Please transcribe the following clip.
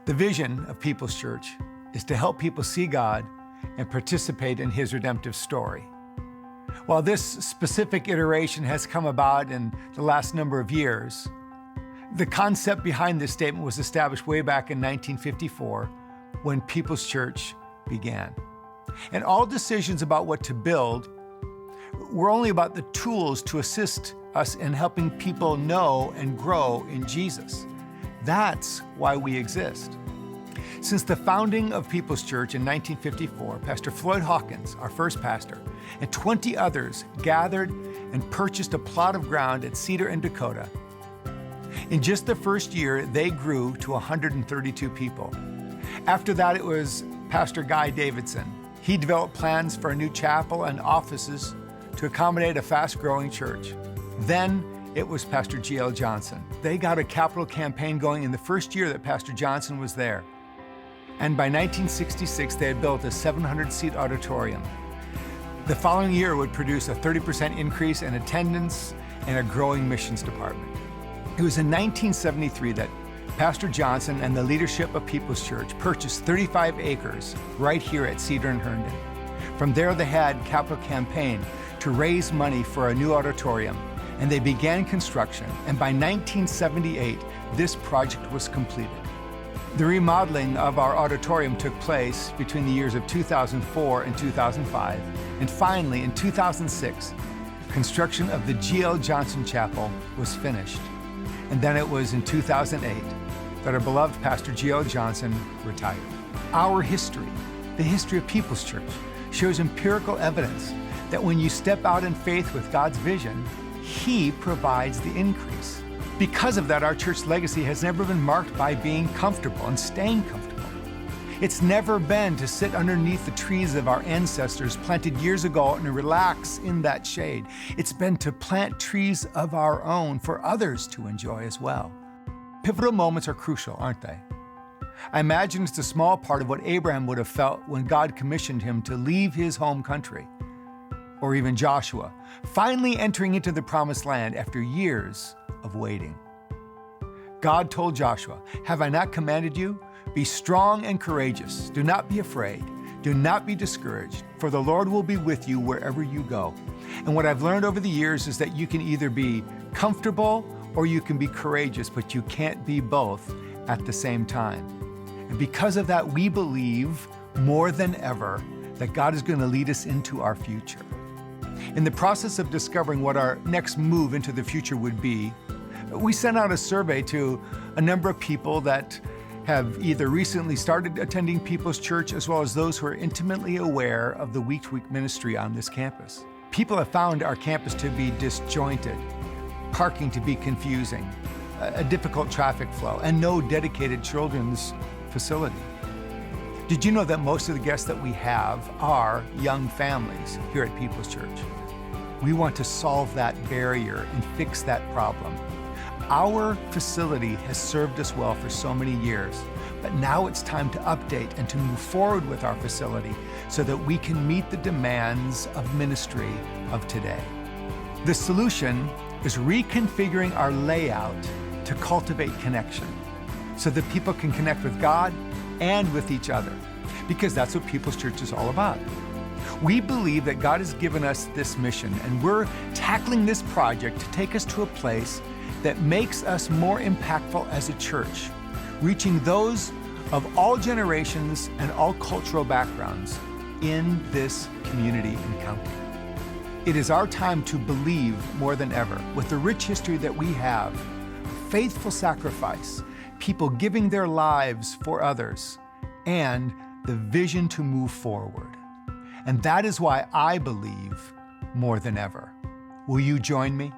The vision of People's Church is to help people see God and participate in His redemptive story. While this specific iteration has come about in the last number of years, the concept behind this statement was established way back in 1954 when People's Church began. And all decisions about what to build were only about the tools to assist us in helping people know and grow in Jesus. That's why we exist. Since the founding of People's Church in 1954, Pastor Floyd Hawkins, our first pastor, and 20 others gathered and purchased a plot of ground at Cedar in Dakota. In just the first year, they grew to 132 people. After that, it was Pastor Guy Davidson. He developed plans for a new chapel and offices to accommodate a fast-growing church. Then it was Pastor G.L. Johnson. They got a capital campaign going in the first year that Pastor Johnson was there. And by 1966, they had built a 700-seat auditorium. The following year would produce a 30% increase in attendance and a growing missions department. It was in 1973 that Pastor Johnson and the leadership of People's Church purchased 35 acres right here at Cedar and Herndon. From there, they had capital campaign to raise money for a new auditorium, and they began construction, and by 1978, this project was completed. The remodeling of our auditorium took place between the years of 2004 and 2005, and finally, in 2006, construction of the G.L. Johnson Chapel was finished. And then it was in 2008 that our beloved Pastor G.L. Johnson retired. Our history, the history of People's Church, shows empirical evidence that when you step out in faith with God's vision, He provides the increase. Because of that, our church legacy has never been marked by being comfortable and staying comfortable. It's never been to sit underneath the trees of our ancestors planted years ago and relax in that shade. It's been to plant trees of our own for others to enjoy as well. Pivotal moments are crucial, aren't they? I imagine it's a small part of what Abraham would have felt when God commissioned him to leave his home country. Or even Joshua, finally entering into the promised land after years of waiting. God told Joshua, "Have I not commanded you? Be strong and courageous. Do not be afraid. Do not be discouraged, for the Lord will be with you wherever you go." And what I've learned over the years is that you can either be comfortable or you can be courageous, but you can't be both at the same time. And because of that, we believe more than ever that God is going to lead us into our future. In the process of discovering what our next move into the future would be, we sent out a survey to a number of people that have either recently started attending People's Church as well as those who are intimately aware of the week-to-week ministry on this campus. People have found our campus to be disjointed, parking to be confusing, a difficult traffic flow, and no dedicated children's facility. Did you know that most of the guests that we have are young families here at People's Church? We want to solve that barrier and fix that problem. Our facility has served us well for so many years, but now it's time to update and to move forward with our facility so that we can meet the demands of ministry of today. The solution is reconfiguring our layout to cultivate connection so that people can connect with God and with each other, because that's what People's Church is all about. We believe that God has given us this mission, and we're tackling this project to take us to a place that makes us more impactful as a church, reaching those of all generations and all cultural backgrounds in this community and county. It is our time to believe more than ever, with the rich history that we have, faithful sacrifice, people giving their lives for others, and the vision to move forward. And that is why I believe more than ever. Will you join me?